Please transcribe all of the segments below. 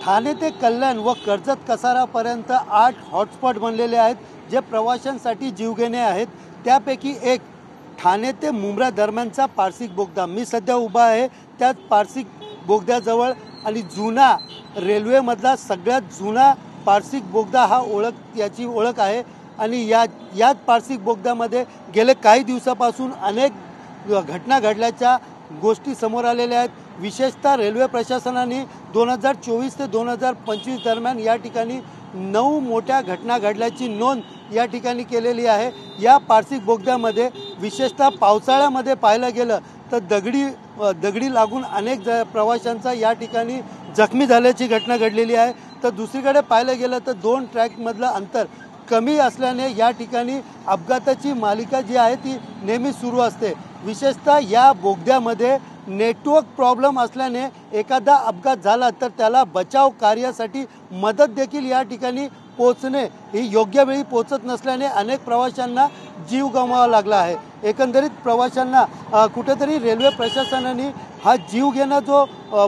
ठाणे ते कल्याण व कर्जत कसारापर्यंत 8 हॉटस्पॉट बनलेले आहेत जे प्रवाशांसाठी जीवघेणे आहेत। त्यापैकी एक ठाणे ते मुंब्रा दरम्यानचा पारसिक बोगदा। मी सध्या उभा आहे त्याच पारसिक बोगद्याजवळ आणि जुना रेल्वेमधला सगळ्यात जुना पारसिक बोगदा हा याची ओळख आहे। आणि याच पारसिक बोगद्यामध्ये गेले काही दिवसापासून अनेक घटना घडल्याच्या गोष्टी समोर आलेल्या आहेत। विशेषतः रेल्वे प्रशासनाने 2024 ते 2025 दरम्यान या ठिकाणी 9 मोठ्या घटना घडल्याची नोंद या ठिकाणी केलेली आहे। या पारसिक बोगद्यामध्ये विशेषतः पावसाळ्यामध्ये पाहायला गेलं तर दगडी लागून अनेक प्रवाशांचा या ठिकाणी जखमी झाल्याची घटना घडलेली आहे। तर दुसरीकडे पाहायला गेलं तर 2 ट्रॅकमधलं अंतर कमी असल्याने या ठिकाणी अपघाताची मालिका जी आहे ती नेहमी सुरू असते। विशेषतः या बोगद्यामध्ये नेटवर्क प्रॉब्लेम असल्याने एखादा अपघात झाला तर त्याला बचाव कार्यासाठी मदत देखील या ठिकाणी पोहोचणे ही योग्य वेळी पोहोचत नसल्याने अनेक प्रवाशांना जीव गमवावा लागला आहे। एकंदरीत प्रवाशांना कुठेतरी रेल्वे प्रशासनाने हा जीवघेणा जो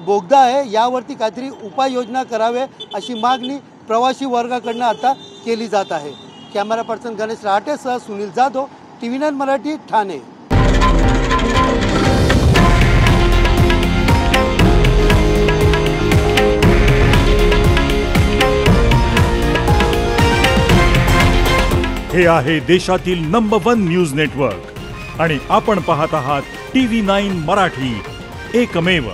बोगदा आहे यावरती काहीतरी उपाययोजना करावे अशी मागणी प्रवासी वर्गाकडून आता केली जात आहे। कॅमेरा पर्सन गणेश राहटेसह सुनील जाधव, TV9 मराठी, ठाणे। हे आहे देशातील नंबर 1 न्यूज नेटवर्क आणि आपण पाहत आहात TV9 मराठी, एकमेव।